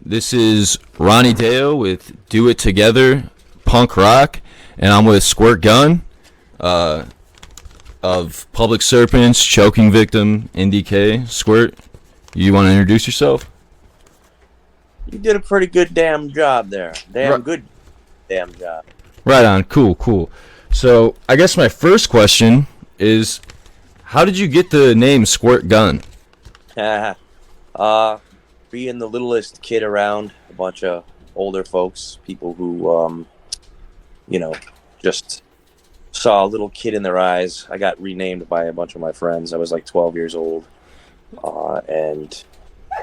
This is Ronnie Dale with Do It Together, Punk Rock, and I'm with Skwert Gunn of Public Serpents, Choking Victim, INDK. Skwert, you want to introduce yourself? You did a pretty good damn job there. Good damn job. Right on. Cool. So, I guess my first question is, how did you get the name Skwert Gunn? Being the littlest kid around, a bunch of older folks, people who, just saw a little kid in their eyes. I got renamed by a bunch of my friends. I was like 12 years old. And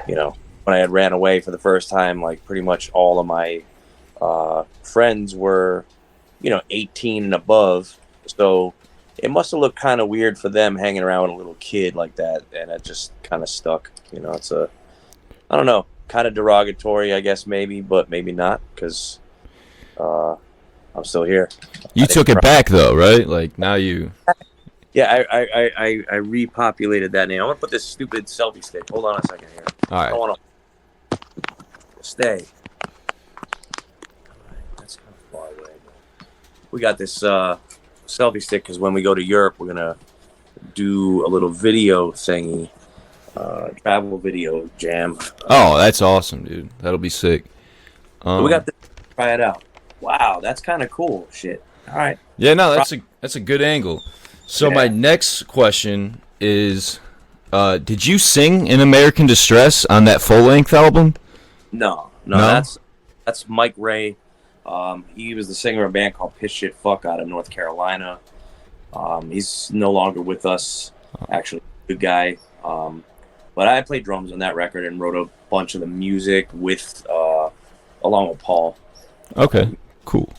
when I had ran away for the first time, like pretty much all of my friends were, 18 and above. So it must have looked kind of weird for them hanging around with a little kid like that. And it just kind of stuck. It's I don't know, kind of derogatory, I guess, maybe, but maybe not, because I'm still here. You took it back, though, right? Like, now you... Yeah, I repopulated that name. I want to put this stupid selfie stick. Hold on a second here. All right. I want to stay. That's kind of far away. We got this selfie stick because when we go to Europe, we're going to do a little video thingy. Travel video jam. Oh, that's awesome, dude. That'll be sick. We got to try it out. Wow, that's kind of cool. Shit. All right. Yeah, no, that's a good angle. So my next question is, did you sing in American Distress on that full-length album? No. That's Mike Ray. He was the singer of a band called Piss Shit Fuck out of North Carolina. He's no longer with us. Actually, good guy. But I played drums on that record and wrote a bunch of the music along with Paul. Okay, cool.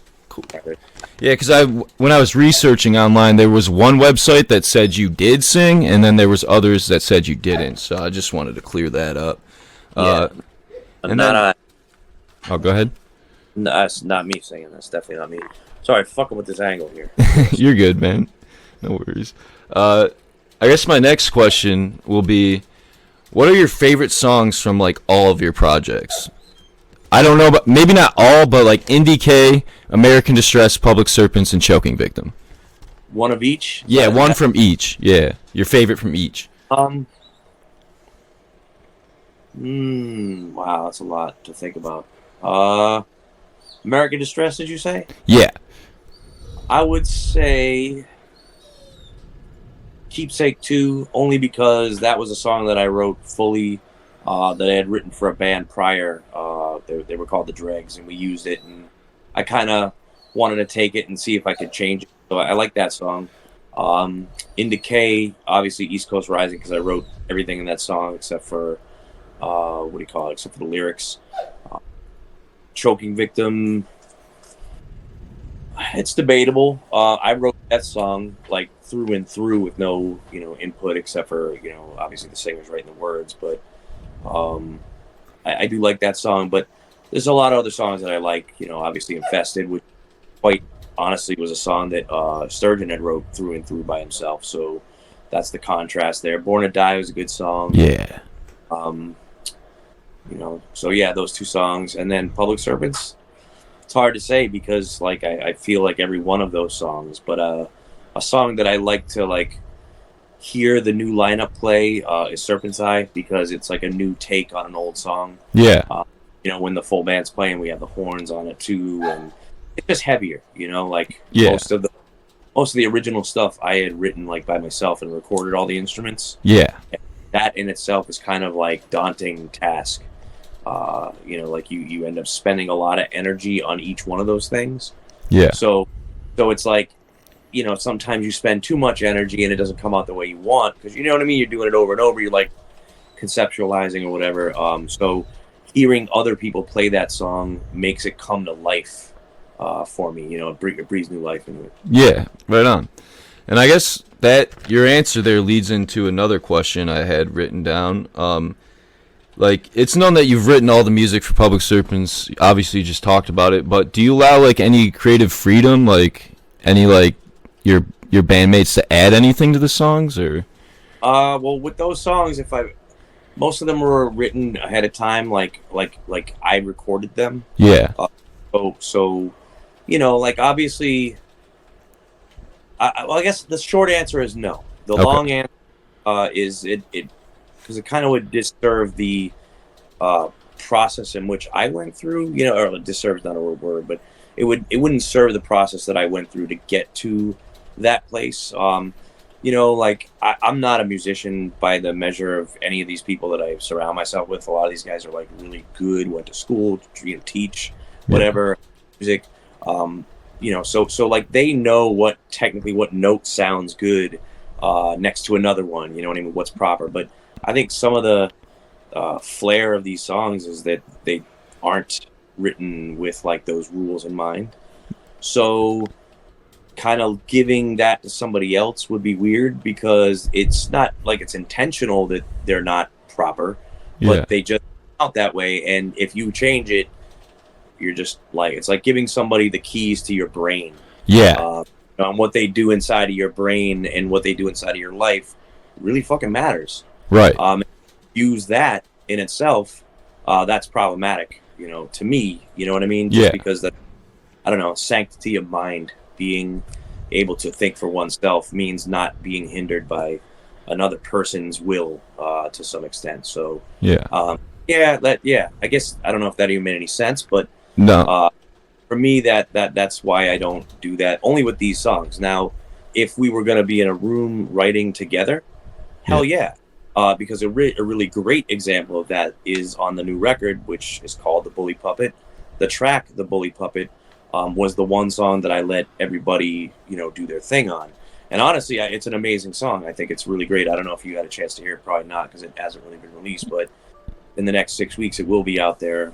Yeah, because when I was researching online, there was one website that said you did sing, and then there was others that said you didn't. So I just wanted to clear that up. Oh, go ahead. No, that's not me singing. That's definitely not me. Sorry, fucking with this angle here. You're good, man. No worries. I guess my next question will be, what are your favorite songs from, like, all of your projects? I don't know, but maybe not all, but, like, INDK, American Distress, Public Serpents, and Choking Victim. One of each? Yeah, one from each. Yeah, your favorite from each. Wow, that's a lot to think about. American Distress, did you say? Yeah. I would say Keepsake 2, only because that was a song that I wrote fully, that I had written for a band prior. They were called The Dregs, and we used it, and I kind of wanted to take it and see if I could change it. So I like that song. INDK, obviously East Coast Rising, because I wrote everything in that song except for, except for the lyrics. Choking Victim, it's debatable. I wrote that song like through and through with no, input except for, obviously the singer's writing the words. But I do like that song. But there's a lot of other songs that I like. Obviously Infested, which quite honestly was a song that Sturgeon had wrote through and through by himself. So that's the contrast there. Born to Die was a good song. Yeah. So yeah, those two songs, and then Public Serpents. It's hard to say because like I feel like every one of those songs, but a song that I like to like hear the new lineup play is Serpent's Eye, because it's like a new take on an old song. Yeah. When the full band's playing, we have the horns on it too, and it's just heavier. Most of the original stuff I had written like by myself and recorded all the instruments. Yeah. That in itself is kind of like daunting task. Like you end up spending a lot of energy on each one of those things. Yeah. So it's like, sometimes you spend too much energy and it doesn't come out the way you want, because you know what I mean? You're doing it over and over. You're like conceptualizing or whatever. So hearing other people play that song makes it come to life for me. It breathes new life into it. Yeah, right on. And I guess that your answer there leads into another question I had written down. Like, it's known that you've written all the music for Public Serpents. Obviously, you just talked about it. But do you allow, like, any creative freedom? Like, any, like, your bandmates to add anything to the songs? Or well, with those songs, if I most of them were written ahead of time, like I recorded them. Yeah. So like obviously, well, I guess the short answer is no. The long answer is it because it kind of would disserve the process in which I went through. Or disserve is not a real word, but it wouldn't serve the process that I went through to get to that place. Like I'm not a musician by the measure of any of these people that I surround myself with. A lot of these guys are like really good, went to school, teach, whatever, music. So like they know what note sounds good next to another one. You know what I mean? What's proper. But I think some of the flair of these songs is that they aren't written with like those rules in mind. So kind of giving that to somebody else would be weird because it's not like it's intentional that they're not proper, but they just out that way. And if you change it, you're just like, it's like giving somebody the keys to your brain. On what they do inside of your brain and what they do inside of your life really fucking matters. Right. Use that in itself, that's problematic, to me, you know what I mean? Just because that, I don't know, sanctity of mind, being able to think for oneself means not being hindered by another person's will to some extent. So I guess I don't know if that even made any sense, but no, for me that's why I don't do that, only with these songs. Now if we were going to be in a room writing together, hell yeah. Because a really great example of that is on the new record, which is called The Bully Puppet. The track The Bully Puppet was the one song that I let everybody, do their thing on. And honestly, it's an amazing song. I think it's really great. I don't know if you had a chance to hear it. Probably not, because it hasn't really been released. But in the next 6 weeks, it will be out there.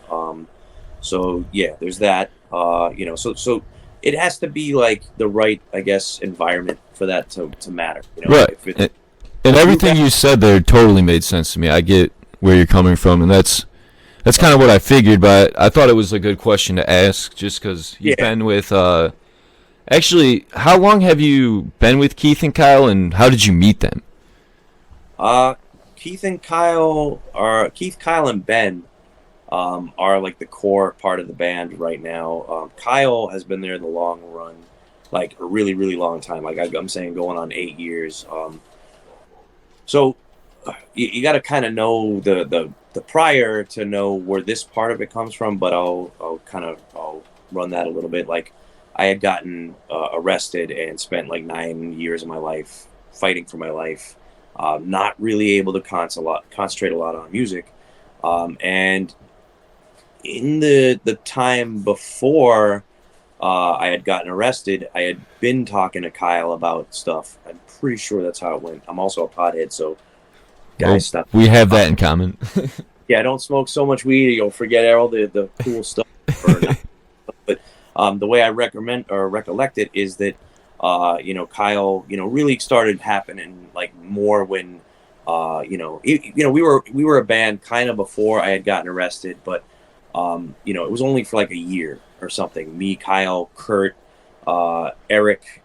So yeah, there's that. So it has to be like the right, I guess, environment for that to matter. Right. And everything you said there totally made sense to me. I get where you're coming from, and that's kind of what I figured, but I thought it was a good question to ask just because you've been with... actually, how long have you been with Keith and Kyle, and how did you meet them? Keith, Kyle, and Ben are like the core part of the band right now. Kyle has been there in the long run, like a really, really long time. Like I'm saying, going on 8 years. So you got to kind of know the prior to know where this part of it comes from, but I'll run that a little bit. Like I had gotten arrested and spent like 9 years of my life fighting for my life, not really able to concentrate a lot on music, and in the time before I had gotten arrested, I had been talking to Kyle about stuff. I'm pretty sure that's how it went. I'm also a pothead, so guys, stop. We have that in common. Yeah, I don't smoke so much weed you'll forget all the cool stuff. But the way I recollect it is that Kyle, really started happening like more when we were a band kind of before I had gotten arrested, but it was only for like a year or something. Me, Kyle, Kurt, Eric,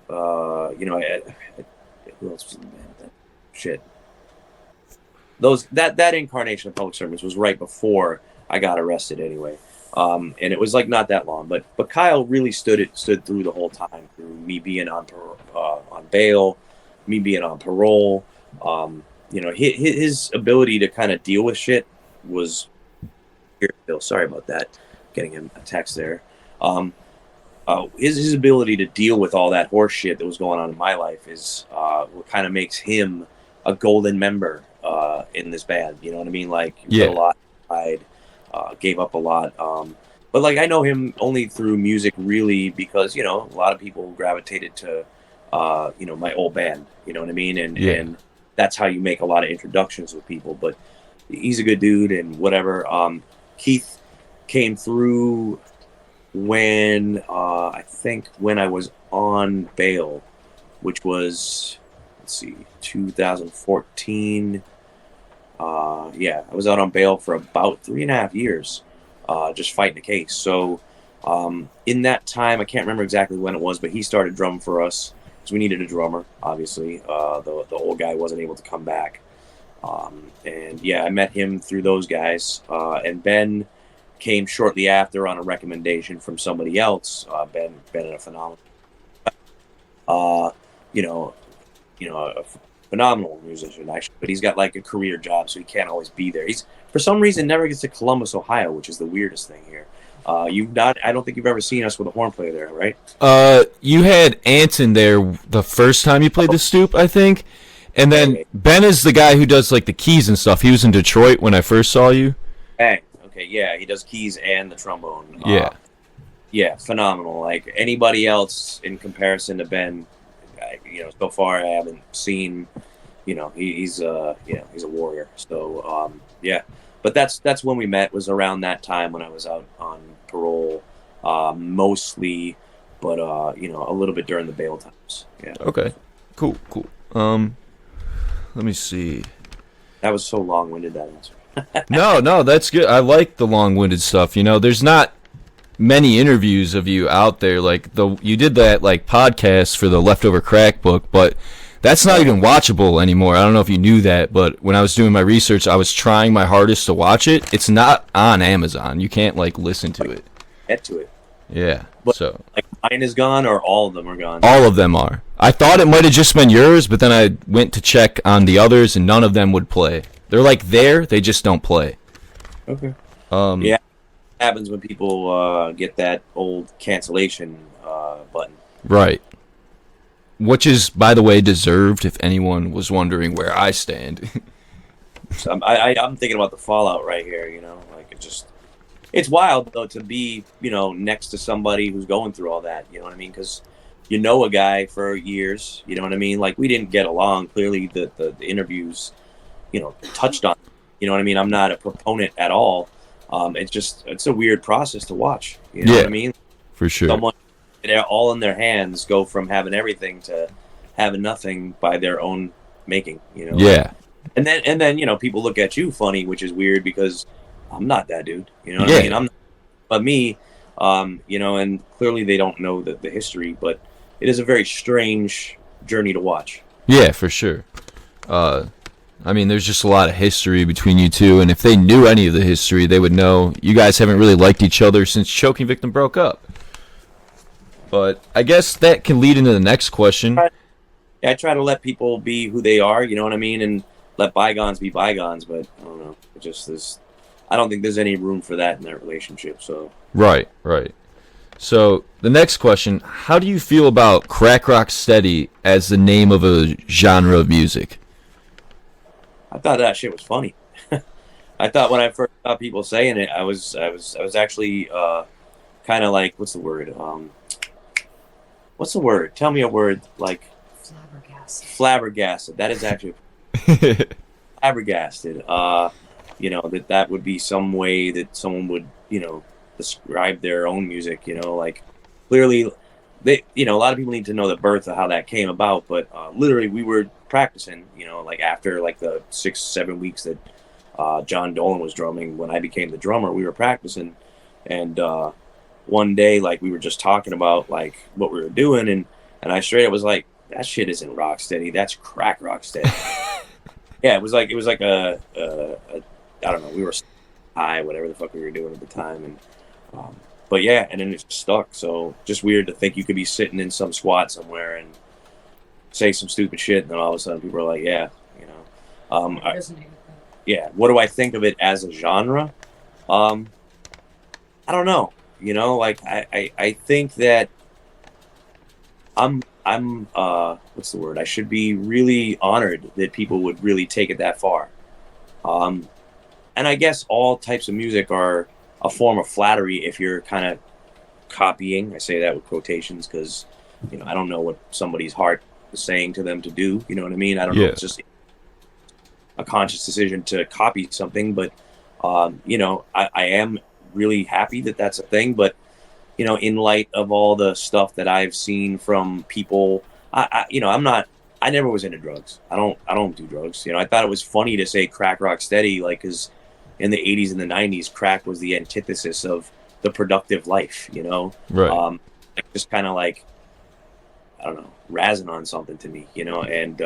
who else was in the band? Shit. That incarnation of Public Serpents was right before I got arrested anyway. And it was like not that long, but Kyle really stood through the whole time, through me being on bail, me being on parole. His ability to kind of deal with shit was here. Bill, sorry about that. Getting him a text there. His ability to deal with all that horse shit that was going on in my life is what kind of makes him a golden member in this band. You know what I mean? Like, he put a lot aside, gave up a lot. But like, I know him only through music, really, because a lot of people gravitated to my old band. You know what I mean? And that's how you make a lot of introductions with people. But he's a good dude and whatever. Keith came through when I think when I was on bail, which was 2014. I was out on bail for about 3.5 years, just fighting a case. So in that time, I can't remember exactly when it was, but he started drumming for us because we needed a drummer. Obviously, the old guy wasn't able to come back, And yeah, I met him through those guys. And Ben came shortly after on a recommendation from somebody else. Ben and a phenomenal, uh, you know, a phenomenal musician actually, but he's got like a career job, so he can't always be there. He's for some reason never gets to Columbus, Ohio, which is the weirdest thing here. You've not. I don't think you've ever seen us with a horn player there, right? You had Anton there the first time you played the Stoop, I think, and then Okay. Ben is the guy who does like the keys and stuff. He was in Detroit when I first saw you. Bang. Okay, yeah, he does keys and the trombone. Yeah. Yeah, phenomenal. Like anybody else in comparison to Ben, so far I haven't seen. He's he's a warrior. So yeah, but that's when we met. Was around that time when I was out on parole, mostly, but a little bit during the bail times. Yeah. Okay. Cool. Let me see. That was so long-winded, that answer. No, that's good. I like the long-winded stuff. There's not many interviews of you out there. Like you did that like podcast for the Leftover Crack book, but that's not even watchable anymore. I don't know if you knew that, but when I was doing my research, I was trying my hardest to watch it. It's not on Amazon. You can't like listen to it. Get to it. Yeah. But, so like mine is gone, or all of them are gone. all of them are. I thought it might have just been yours, but then I went to check on the others, and none of them would play. They're like there, they just don't play. Okay. Yeah. It happens when people get that old cancellation button. Right. Which is, by the way, deserved. If anyone was wondering where I stand. So I'm thinking about the fallout right here. Like it's wild though to be next to somebody who's going through all that. You know what I mean? Because a guy for years. You know what I mean? Like we didn't get along. Clearly, the interviews, touched on. You know what I mean? I'm not a proponent at all. It's a weird process to watch. You know what I mean? For sure. Someone, they're all in their hands, go from having everything to having nothing by their own making. Yeah. And then people look at you funny, which is weird because I'm not that dude. You know what I mean? I'm not, but me, and clearly they don't know the history, but it is a very strange journey to watch. Yeah, for sure. I mean, there's just a lot of history between you two, and if they knew any of the history, they would know you guys haven't really liked each other since Choking Victim broke up. But I guess that can lead into the next question. I try to let people be who they are, you know what I mean, and let bygones be bygones, but I don't know. I don't think there's any room for that in that relationship, so. Right. So, the next question, how do you feel about crack rock steady as the name of a genre of music? I thought that shit was funny. I thought when I first saw people saying it, I was actually kind of like, what's the word? What's the word? Tell me a word like flabbergasted. That is actually flabbergasted. That would be some way that someone would, describe their own music. Like clearly, they, a lot of people need to know the birth of how that came about. But literally, we were practicing. Like after like the 6-7 weeks that John Dolan was drumming, when I became the drummer, we were practicing, and one day, like we were just talking about like what we were doing, and I straight up was like, that shit isn't rock steady, that's crack rock steady. Yeah, it was like a I don't know, we were high, whatever the fuck we were doing at the time, and but yeah, and then it stuck. So just weird to think you could be sitting in some squat somewhere and say some stupid shit, and then all of a sudden people are like, yeah, yeah. What do I think of it as a genre? I don't know. Like I think that I'm what's the word? I should be really honored that people would really take it that far. And I guess all types of music are a form of flattery if you're kind of copying. I say that with quotations because, I don't know what somebody's heart is saying to them to do. You know what I mean? I don't know. It's just a conscious decision to copy something, but, I am really happy that that's a thing. But, in light of all the stuff that I've seen from people, I never was into drugs. I don't do drugs. I thought it was funny to say crack rock steady, like, because in the 80s and the 90s, crack was the antithesis of the productive life, Right. Just kind of like, I don't know, razzing on something to me, and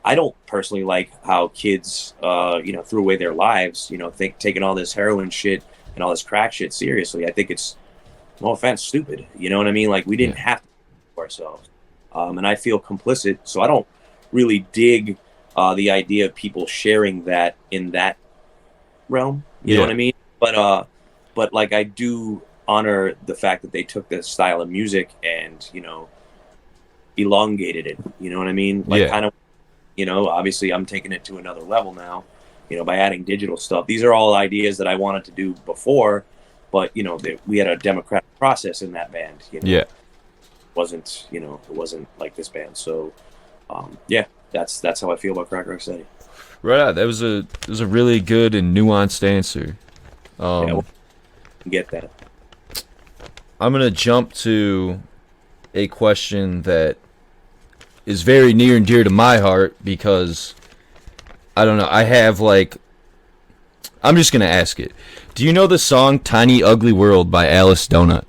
I don't personally like how kids, threw away their lives, taking all this heroin shit and all this crack shit seriously. I think it's, no offense, stupid. You know what I mean? Like, we didn't Yeah. have to do ourselves. And I feel complicit, so I don't really dig the idea of people sharing that in that realm. You know Yeah. what I mean? But like, I do honor the fact that they took this style of music and, elongated it. You know what I mean? Like, Yeah. kind of, obviously I'm taking it to another level now, by adding digital stuff. These are all ideas that I wanted to do before, but, we had a democratic process in that band. Yeah. It wasn't like this band. So, yeah, that's how I feel about Crack Rock Steady. Right on. That was a really good and nuanced answer. Get that. I'm gonna jump to a question that is very near and dear to my heart because I don't know. I'm just gonna ask it. Do you know the song "Tiny Ugly World" by Alice Donut?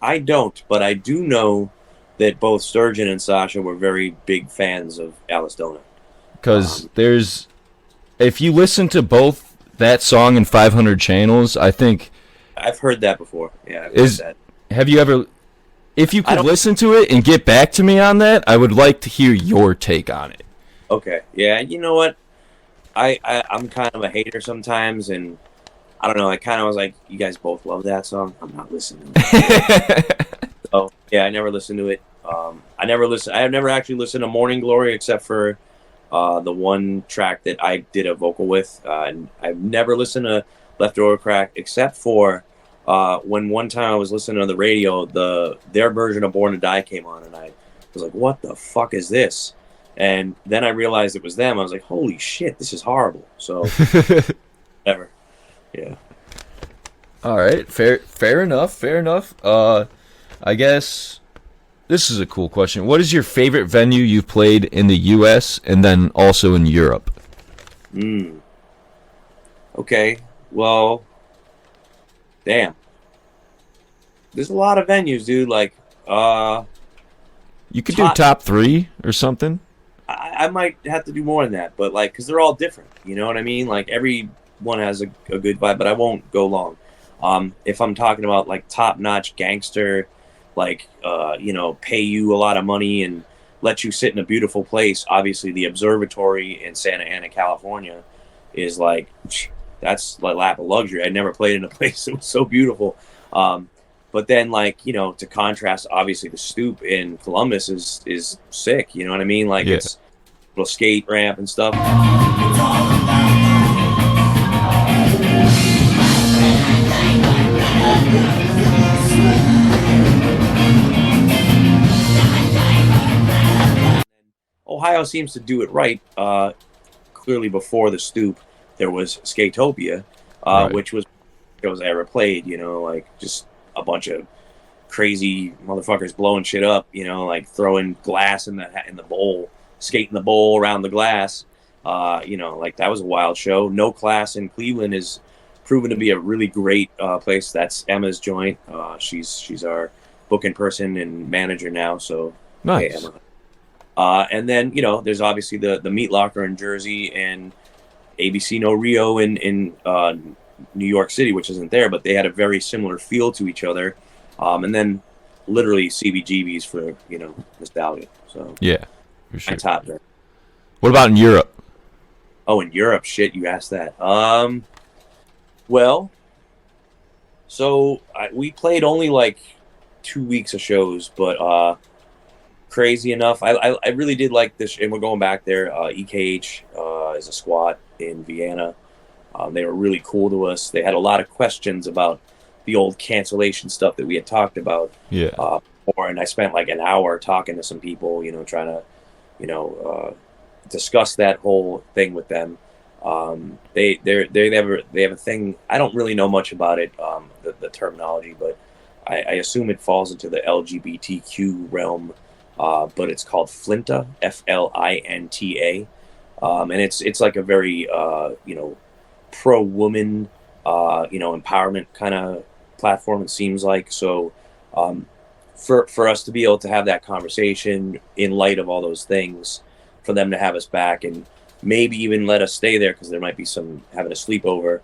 I don't, but I do know that both Sturgeon and Sasha were very big fans of Alice Donut. Because if you listen to both that song and 500 Channels, I think. I've heard that before. Yeah, I've heard that. Have you ever? If you could listen to it and get back to me on that, I would like to hear your take on it. Okay. Yeah, you know what? I'm kind of a hater sometimes, and I don't know. I kind of was like, you guys both love that song. I'm not listening to it. So, yeah, I never listened to it. I have never actually listened to Morning Glory except for the one track that I did a vocal with. And I've never listened to Left Door Crack except for when one time I was listening to the radio, their version of Born to Die came on, and I was like, what the fuck is this? And then I realized it was them. I was like, holy shit, this is horrible. So, whatever. Yeah. All right. Fair enough. I guess this is a cool question. What is your favorite venue you've played in the U.S. and then also in Europe? Okay. Well, damn. There's a lot of venues, dude. Like, you could do top 3 or something. I might have to do more than that, but like, because they're all different. You know what I mean? Like, every one has a good vibe, but I won't go long. If I'm talking about like top-notch gangster, like, pay you a lot of money and let you sit in a beautiful place, obviously the Observatory in Santa Ana, California is like, that's like lap of luxury. I never played in a place that was so beautiful. But then, like, to contrast, obviously the Stoop in Columbus is sick. You know what I mean? Like, it's a little skate ramp and stuff. Ohio seems to do it right. Clearly, before the Stoop, there was Skatopia, Right. which was shows I ever played. Like just a bunch of crazy motherfuckers blowing shit up. Like throwing glass in the bowl, skating the bowl around the glass. Like that was a wild show. No Class in Cleveland is proven to be a really great place. That's Emma's joint. She's our booking person and manager now. So Nice. hey, Emma. And then, there's obviously the Meat Locker in Jersey and ABC No Rio in New York City, which isn't there, but they had a very similar feel to each other. And then literally CBGB's for, nostalgia. So Yeah, for sure. my top there. What about in Europe? Oh, in Europe, shit, you asked that. Well, so we played only like 2 weeks of shows, but crazy enough, I really did like this, and we're going back there. EKH is a squat in Vienna. They were really cool to us. They had a lot of questions about the old cancellation stuff that we had talked about. Yeah. And I spent like an hour talking to some people, trying to, discuss that whole thing with them. They have a thing. I don't really know much about it, the terminology, but I assume it falls into the LGBTQ realm. But it's called Flinta, Flinta, and it's like a very pro woman empowerment kind of platform. It seems like so. For us to be able to have that conversation in light of all those things, for them to have us back and maybe even let us stay there because there might be some having a sleepover.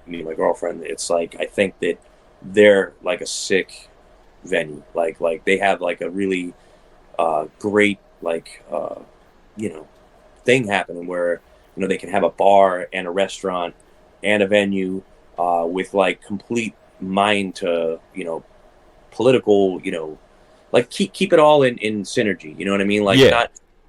Me and my girlfriend. It's like I think that they're like a sick venue. Like they have like a really great thing happening where they can have a bar and a restaurant and a venue with like complete mind to political like keep it all in synergy. You know what I mean? Like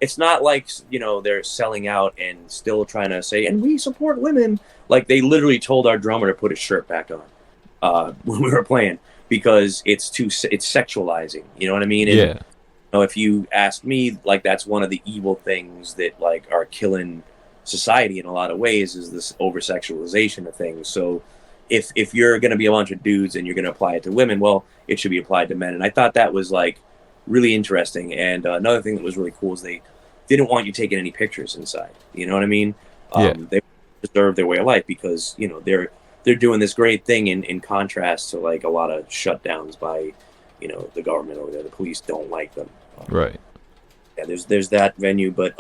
it's not like they're selling out and still trying to say and we support women. Like they literally told our drummer to put his shirt back on when we were playing because it's sexualizing. You know what I mean? And, if you ask me, like that's one of the evil things that like are killing society in a lot of ways is this over sexualization of things. So if you're going to be a bunch of dudes and you're going to apply it to women, well, it should be applied to men. And I thought that was like really interesting. And another thing that was really cool is they didn't want you taking any pictures inside. You know what I mean? They preserve their way of life because they're doing this great thing in contrast to like a lot of shutdowns by the government over there. The police don't like them. Right. Yeah, there's that venue, but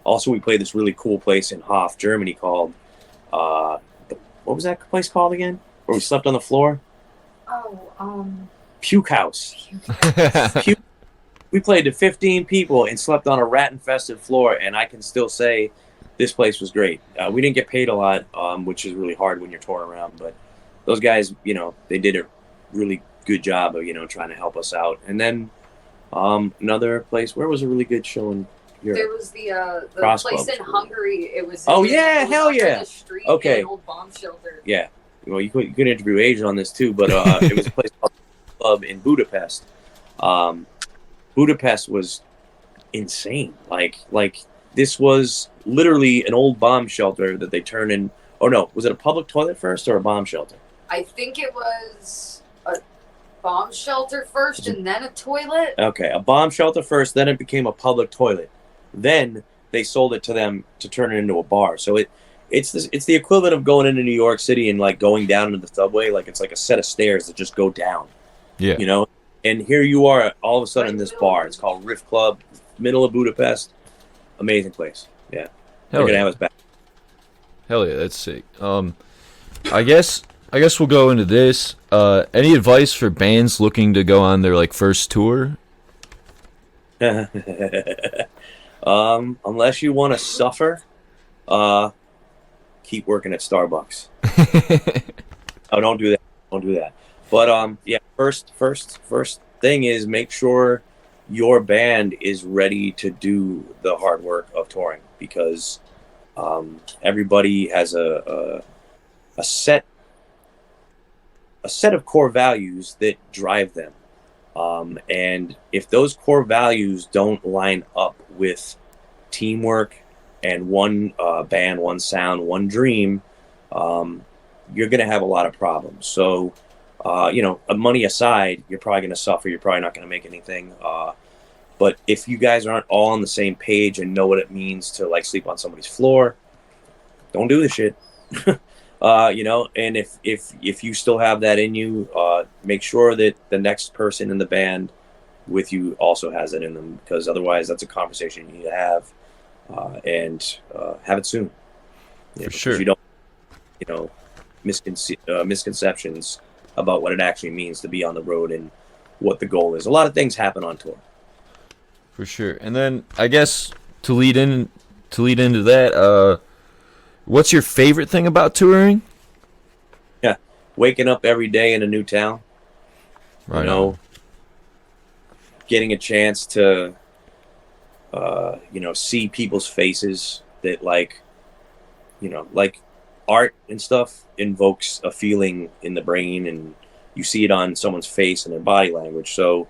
also we played this really cool place in Hof, Germany called what was that place called again? Where we slept on the floor? Puke House. We played to 15 people and slept on a rat-infested floor, and I can still say this place was great. We didn't get paid a lot, which is really hard when you're touring around, but those guys, they did a really good job of, trying to help us out. And then another place, where was a really good show in Europe? There was the Cross place Club. In Hungary. It was. Oh yeah, hell yeah! The street Okay. in an old bomb shelter. Yeah. Well, you could interview Asia on this too, but it was a place called Club in Budapest. Budapest was insane. Like this was literally an old bomb shelter that they turned in. Oh no, was it a public toilet first or a bomb shelter? I think it was a bomb shelter first and then a toilet. Okay, a bomb shelter first, then it became a public toilet. Then they sold it to them to turn it into a bar. So it's the equivalent of going into New York City and like going down into the subway. Like it's like a set of stairs that just go down. Yeah. And here you are all of a sudden in this bar. It's called Riff Club, middle of Budapest. Amazing place. Yeah. They're going to have us back. Hell yeah, that's sick. I guess we'll go into this. Any advice for bands looking to go on their like first tour? Unless you want to suffer, keep working at Starbucks. Oh, don't do that. Don't do that. But yeah, first thing is make sure your band is ready to do the hard work of touring because everybody has a set of core values that drive them. And if those core values don't line up with teamwork and one band, one sound, one dream, you're going to have a lot of problems. So, money aside, you're probably going to suffer. You're probably not going to make anything. But if you guys aren't all on the same page and know what it means to like sleep on somebody's floor, don't do the shit. And if you still have that in you, make sure that the next person in the band with you also has it in them, because otherwise that's a conversation you need to have, and have it soon. For sure. You don't, misconceptions about what it actually means to be on the road and what the goal is. A lot of things happen on tour. For sure. And then I guess to lead into that, what's your favorite thing about touring? Yeah, waking up every day in a new town. Right. Getting a chance to, see people's faces that like art and stuff invokes a feeling in the brain, and you see it on someone's face and their body language. So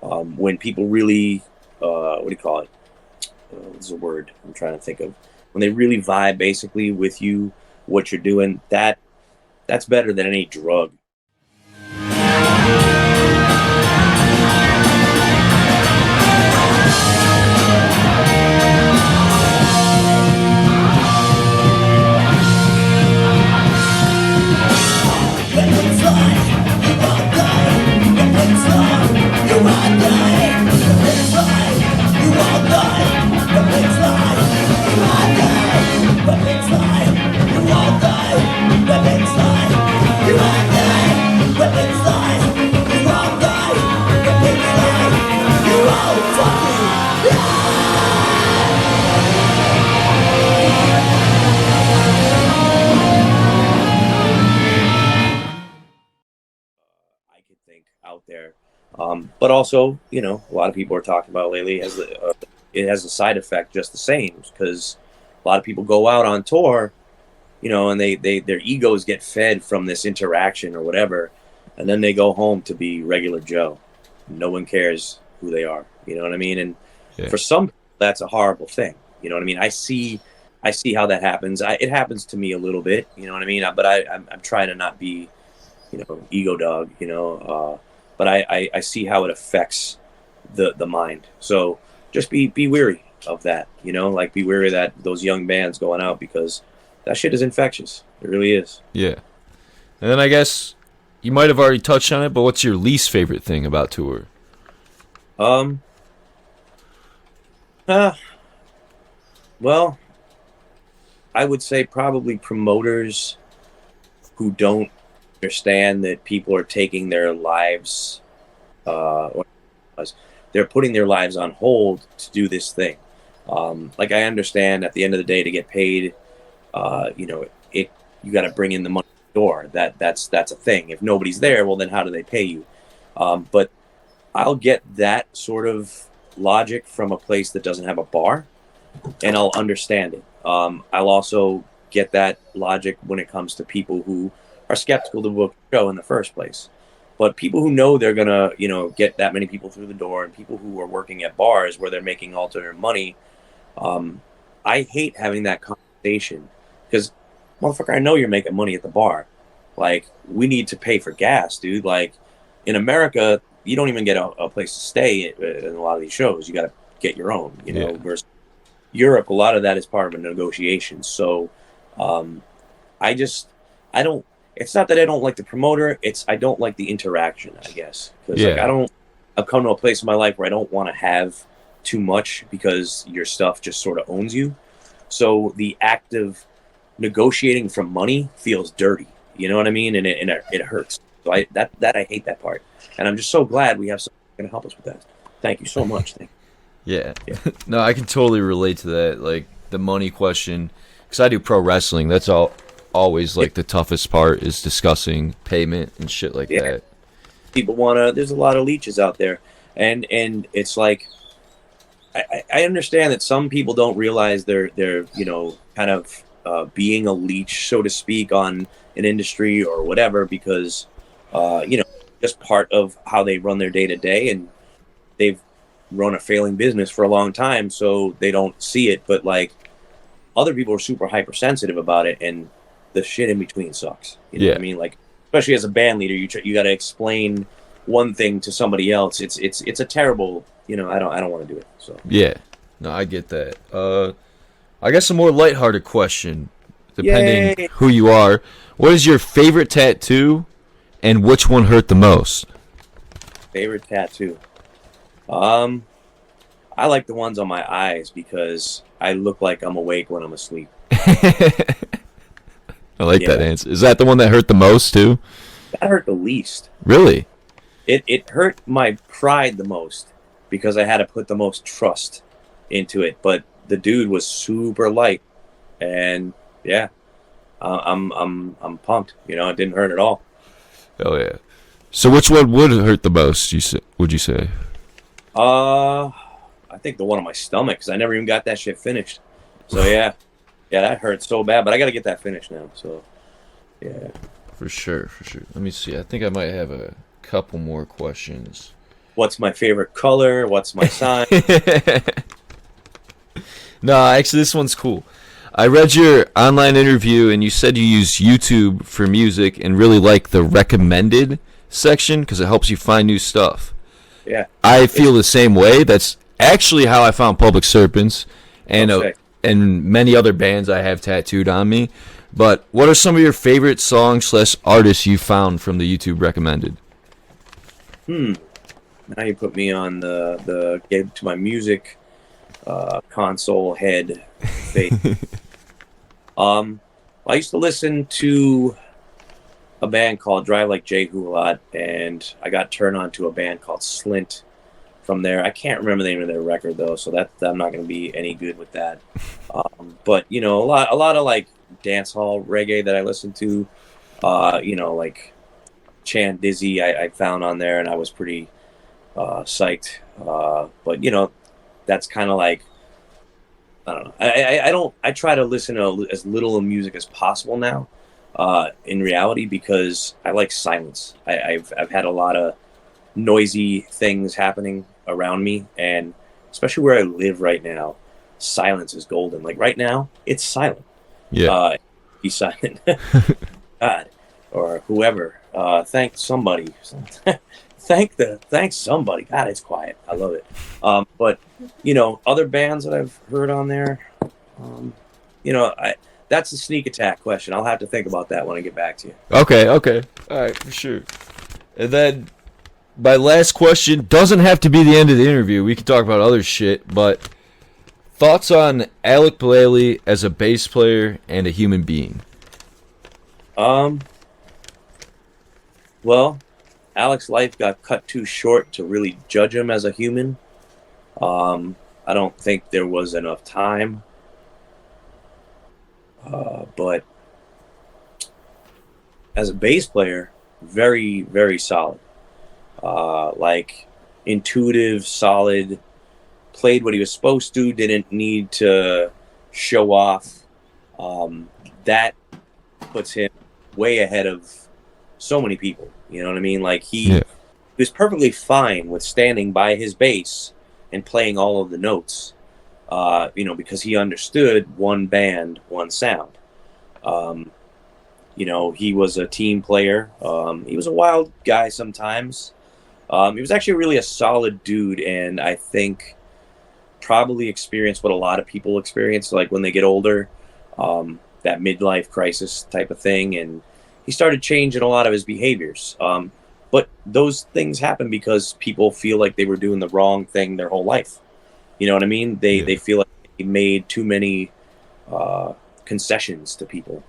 when people really, what do you call it? What's the word I'm trying to think of? When they really vibe basically with you, what you're doing, that's better than any drug. You out there. But also, a lot of people are talking about lately it has a side effect just the same, because a lot of people go out on tour, and their egos get fed from this interaction or whatever, and then they go home to be regular Joe. No one cares who they are. You know what I mean? And for some people, that's a horrible thing. You know what I mean? I see how that happens. It happens to me a little bit. You know what I mean? But I'm trying to not be, ego dog. But I see how it affects the mind. So just be wary of that. Like be wary of that, those young bands going out, because that shit is infectious. It really is. Yeah. And then I guess you might have already touched on it, but what's your least favorite thing about tour? Well, I would say probably promoters who don't understand that people are taking their lives, or they're putting their lives on hold to do this thing. Like I understand at the end of the day to get paid, you got to bring in the money at the door. That's a thing. If nobody's there, well then how do they pay you? But I'll get that sort of logic from a place that doesn't have a bar, and I'll understand it. I'll also get that logic when it comes to people who are skeptical to book a show in the first place. But people who know they're gonna, get that many people through the door, and people who are working at bars where they're making alternate money, I hate having that conversation, because, motherfucker, I know you're making money at the bar. Like, we need to pay for gas, dude. Like, in America, you don't even get a place to stay in a lot of these shows. You got to get your own, Versus Europe, a lot of that is part of a negotiation. So, I don't. It's not that I don't like the promoter. I don't like the interaction, I guess. Because I've come to a place in my life where I don't want to have too much, because your stuff just sort of owns you. So the act of negotiating for money feels dirty. You know what I mean? And it hurts. So I hate that part. And I'm just so glad we have someone who can help us with that. Thank you so much. Thank you. Yeah. No, I can totally relate to that. Like the money question, because I do pro wrestling. That's always like the toughest part, is discussing payment and shit like that. People there's a lot of leeches out there, and it's like I understand that some people don't realize they're kind of being a leech, so to speak, on an industry or whatever, because just part of how they run their day to day, and they've run a failing business for a long time, so they don't see it. But like other people are super hypersensitive about it, and the shit in between sucks. You know what I mean? Like, especially as a band leader, you got to explain one thing to somebody else. It's a terrible. I don't want to do it. So yeah, no, I get that. I guess a more lighthearted question, depending who you are. What is your favorite tattoo, and which one hurt the most? Favorite tattoo. I like the ones on my eyes, because I look like I'm awake when I'm asleep. I like that answer. Is that the one that hurt the most too? That hurt the least. Really? It hurt my pride the most, because I had to put the most trust into it. But the dude was super light, and I'm pumped. It didn't hurt at all. Oh yeah. So which one would hurt the most? Would you say? I think the one on my stomach, because I never even got that shit finished. So yeah, that hurt so bad. But I got to get that finished now. So yeah. For sure. Let me see. I think I might have a couple more questions. What's my favorite color? What's my sign? No, actually, this one's cool. I read your online interview, and you said you use YouTube for music and really like the recommended section because it helps you find new stuff. Yeah. I feel the same way. That's actually how I found Public Serpents and many other bands I have tattooed on me. But what are some of your favorite songs / artists you found from the YouTube recommended? Now you put me on the get to my music console head face. I used to listen to a band called Drive Like Jehu a lot, and I got turned on to a band called Slint from there. I can't remember the name of their record though, so that I'm not going to be any good with that. But a lot of like dance hall reggae that I listen to, like Chan Dizzy I found on there, and I was pretty psyched. But that's kind of like, I don't know. I don't. I try to listen to as little of music as possible now. In reality, because I like silence. I've had a lot of noisy things happening around me, and especially where I live right now, silence is golden. Like right now, it's silent. Yeah. Be silent. God or whoever. Thank somebody. Thank somebody. God, it's quiet. I love it. But other bands that I've heard on there, that's the sneak attack question. I'll have to think about that when I get back to you. Okay. All right, for sure. And then my last question doesn't have to be the end of the interview. We can talk about other shit, but thoughts on Alec Blaley as a bass player and a human being? Well, Alec's life got cut too short to really judge him as a human. I don't think there was enough time. But as a bass player, very, very solid. Like intuitive, solid, played what he was supposed to, didn't need to show off. That puts him way ahead of so many people. You know what I mean? Like he was perfectly fine with standing by his bass and playing all of the notes. Because he understood one band, one sound. He was a team player. He was a wild guy sometimes. He was actually really a solid dude, and I think probably experienced what a lot of people experience, like when they get older, that midlife crisis type of thing, and he started changing a lot of his behaviors. But those things happen because people feel like they were doing the wrong thing their whole life. You know what I mean? They feel like they made too many concessions to people,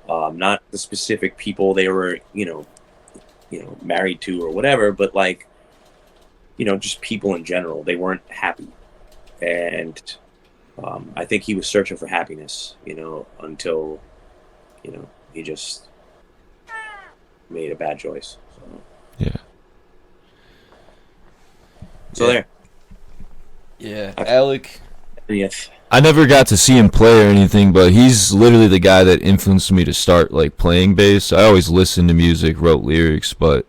not the specific people they were, married to or whatever, but like, just people in general. They weren't happy, and I think he was searching for happiness, until, he just made a bad choice. So. Yeah. So there. Yeah, Alec. Yes. I never got to see him play or anything, but he's literally the guy that influenced me to start like playing bass. I always listened to music, wrote lyrics, but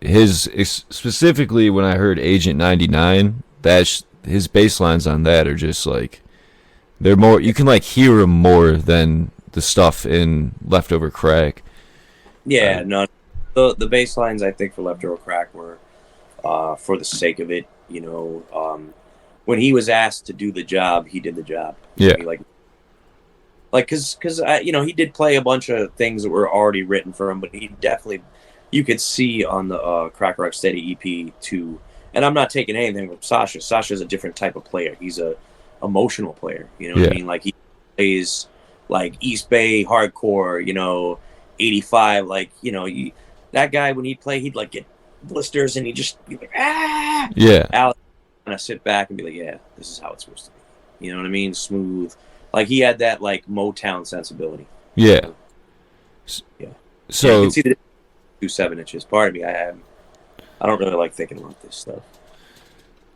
specifically when I heard Agent 99, his bass lines on that are just like, they're more, you can like hear him more than the stuff in Leftover Crack. Yeah, no, the bass lines I think for Leftover Crack were for the sake of it. When he was asked to do the job, he did the job. Yeah. Because he did play a bunch of things that were already written for him, but he definitely, you could see on the Crack Rock Steady EP too. And I'm not taking anything from Sasha. Sasha's a different type of player. He's a emotional player. You know what I mean? Like he plays like East Bay hardcore. 85. Like that guy when he'd play, he'd like get blisters and he'd just be like Yeah. Alex kind of sit back and be like, yeah, this is how it's supposed to be. You know what I mean? Smooth. Like he had that like Motown sensibility. Yeah. Yeah. So you can see the 2 7-inches. Pardon me, I don't really like thinking about this stuff.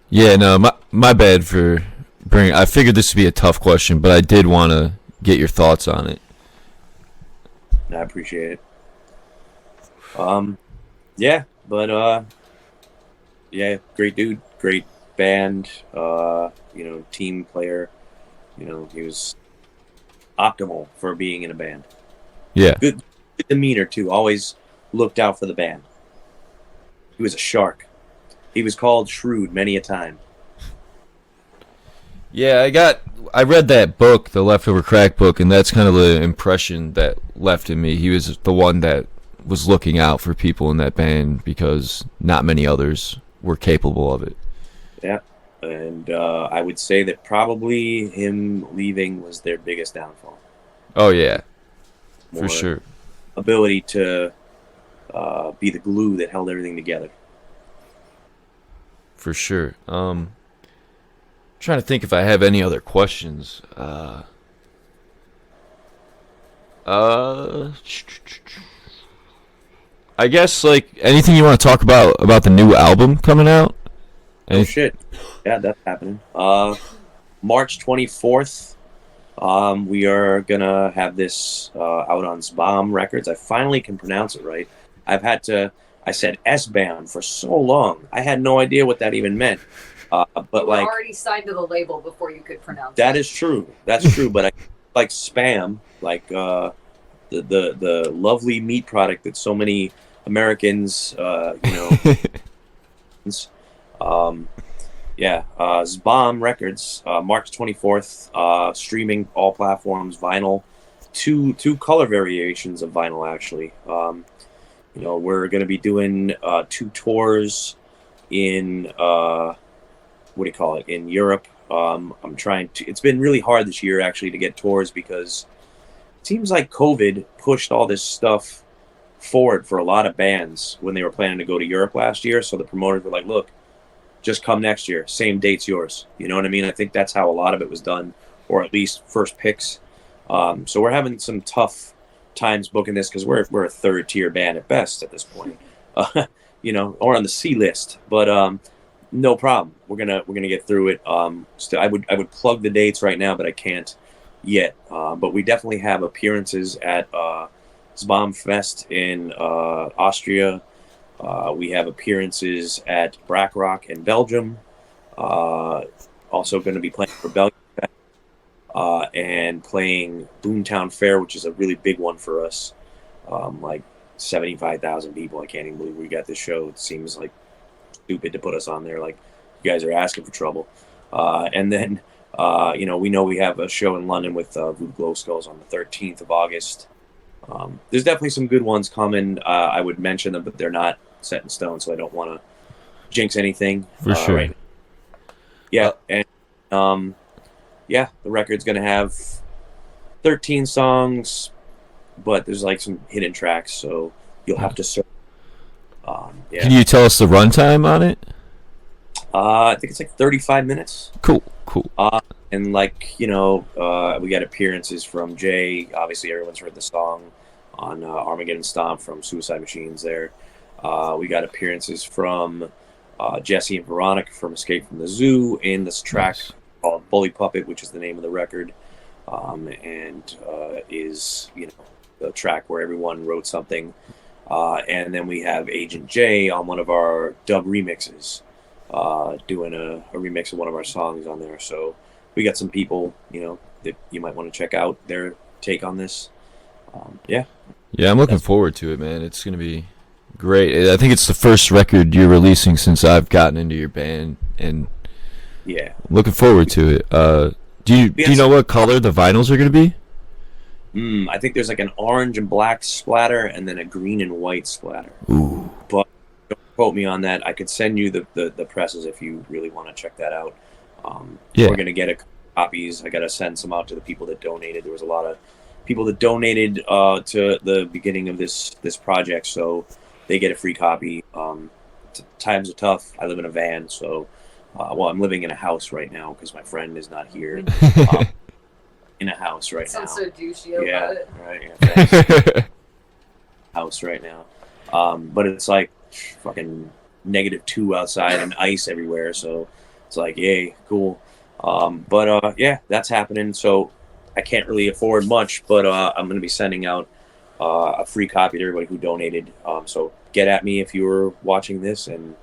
Yeah, no, my bad for bringing. I figured this would be a tough question, but I did want to get your thoughts on it. I appreciate it. Great dude, great band, team player. He was optimal for being in a band. Yeah. Good demeanor too. Always looked out for the band. He was a shark. He was called shrewd many a time. Yeah, I read that book, the Leftover Crack book, and that's kind of the impression that left in me. He was the one that was looking out for people in that band because not many others were capable of it. Yeah, and I would say that probably him leaving was their biggest downfall. Oh, yeah, More for sure. Ability to be the glue that held everything together. For sure. Trying to think if I have any other questions. I I guess like anything you want to talk about the new album coming out? Oh shit! Yeah, that's happening. March 24th. We are gonna have this out on SBAM Records. I finally can pronounce it right. I said SBAM for so long. I had no idea what that even meant. But You were like already signed to the label before you could pronounce that it. is true. That's true. But I like spam, like the lovely meat product that so many Americans, SBAM Records, March 24th, streaming all platforms, vinyl, two color variations of vinyl actually. We're going to be doing 2 tours in in Europe. I'm trying to. It's been really hard this year actually to get tours because it seems like COVID pushed all this stuff forward for a lot of bands when they were planning to go to Europe last year. So the promoters were like, "Look, just come next year. Same date's yours." You know what I mean? I think that's how a lot of it was done, or at least first picks. So we're having some tough times booking this because we're a 3rd tier band at best at this point, or on the C list. But no problem. We're gonna get through it. I would plug the dates right now, but I can't yet. But we definitely have appearances at SBAM Fest in Austria. We have appearances at Brack Rock in Belgium. Also going to be playing for Belgium and playing Boomtown Fair, which is a really big one for us. Like 75,000 people. I can't even believe we got this show. It seems like stupid to put us on there. Like, you guys are asking for trouble. And then, we know we have a show in London with Voodoo Glow Skulls on the 13th of August. There's definitely some good ones coming. I would mention them, but they're not set in stone, so I don't want to jinx anything. For sure. Right. Yeah, and the record's going to have 13 songs, but there's like some hidden tracks, so you'll have to search. Can you tell us the runtime on it? I think it's like 35 minutes. Cool. And we got appearances from Jay. Obviously, everyone's heard the song on Armageddon Stomp from Suicide Machines there. We got appearances from Jesse and Veronica from Escape from the Zoo in this track called Bully Puppet, which is the name of the record, and is the track where everyone wrote something. And then we have Agent J on one of our dub remixes, doing a remix of one of our songs on there. So we got some people, that you might want to check out their take on this. Yeah, I'm looking forward to it, man. It's going to be great. I think it's the first record you're releasing since I've gotten into your band, and looking forward to it. Do you know what color the vinyls are going to be? I think there's like an orange and black splatter and then a green and white splatter. Ooh. But don't quote me on that. I could send you the presses if you really want to check that out. We're going to get copies. I got to send some out to the people that donated. There was a lot of people that donated to the beginning of this project, so they get a free copy. Times are tough. I live in a van, so I'm living in a house right now because my friend is not here. In a house right now. Sounds so douchey about it. Right. Yeah, house right now. But it's like fucking -2 outside and ice everywhere, so it's like, yay, cool. But that's happening. So I can't really afford much, but I'm going to be sending out a free copy to everybody who donated. So get at me if you were watching this, and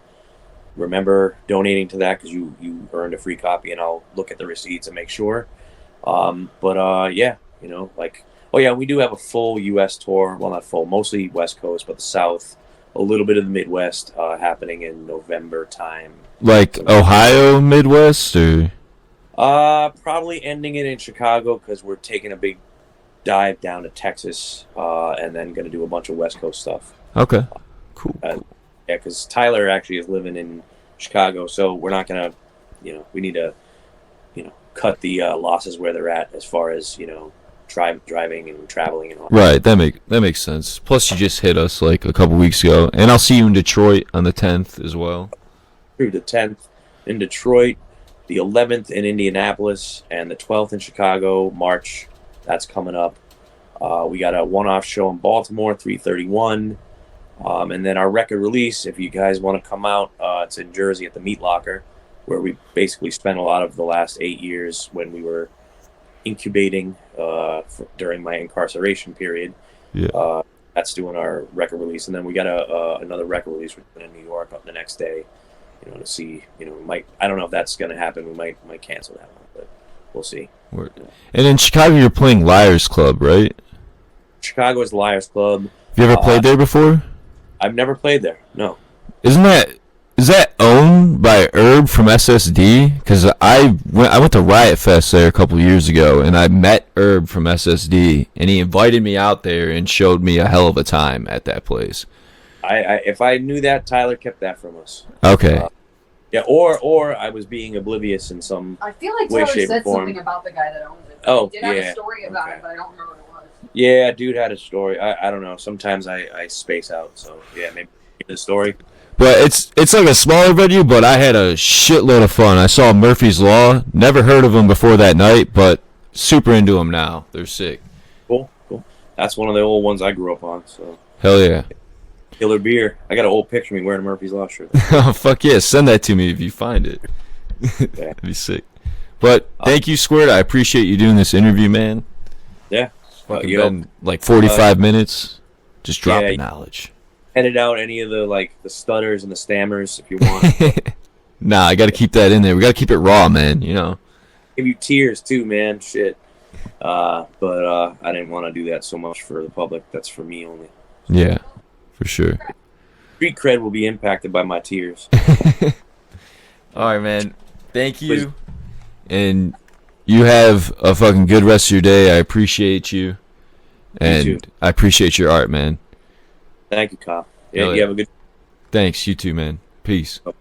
remember donating to that because you earned a free copy, and I'll look at the receipts and make sure. We do have a full U.S. tour. Well, not full, mostly West Coast, but the South, a little bit of the Midwest, happening in November time. Like Ohio, Midwest, or? Probably ending it in Chicago because we're taking a big dive down to Texas, and then going to do a bunch of West Coast stuff. Okay, cool. Because Tyler actually is living in Chicago, so we're not going to, we need to, cut the losses where they're at as far as driving and traveling and all. Right, that makes sense. Plus, you just hit us like a couple weeks ago, and I'll see you in Detroit on the 10th as well. Through the 10th in Detroit, the 11th in Indianapolis, and the 12th in Chicago. March, that's coming up. We got a one-off show in Baltimore, 331. And then our record release, if you guys want to come out, it's in Jersey at the Meat Locker, where we basically spent a lot of the last 8 years when we were incubating during my incarceration period. Yeah. That's doing our record release, and then we got another record release in New York up the next day. To see, I don't know if that's going to happen. We might cancel that one, but we'll see. Word. And in Chicago, you're playing Liars Club, right? Chicago is Liars Club. Have you ever played there before? I've never played there. No. Is that owned by Herb from SSD? Because I went to Riot Fest there a couple years ago, and I met Herb from SSD, and he invited me out there and showed me a hell of a time at that place. If I knew that, Tyler kept that from us. Okay. Yeah, or I was being oblivious in some. I feel like way, Tyler shape, or said form. something about the guy that owns it. Oh, He did have yeah. a story about Okay. it, but I don't remember what it was. Yeah, dude had a story. I don't know. Sometimes I space out. So yeah, maybe the story. But it's like a smaller venue, but I had a shitload of fun. I saw Murphy's Law. Never heard of them before that night, but super into them now. They're sick. Cool. That's one of the old ones I grew up on. So Hell yeah. killer beer. I got an old picture of me wearing a Murphy's Law shirt. Oh, fuck yeah. Send that to me if you find it. Yeah. That'd be sick. But thank you, Skwert. I appreciate you doing this interview, man. Yeah. Fucking been like 45 minutes. Just dropping knowledge. Edit out any of the stutters and the stammers if you want. Nah, I got to keep that in there. We got to keep it raw, man. Give you tears too, man. Shit. But I didn't want to do that so much for the public. That's for me only. Yeah, for sure. Street cred will be impacted by my tears. All right, man. Thank you. And you have a fucking good rest of your day. I appreciate you. And You too. I appreciate your art, man. Thank you, Kyle. Yeah, Hell you yeah. have a good. Thanks. You too, man. Peace. Oh.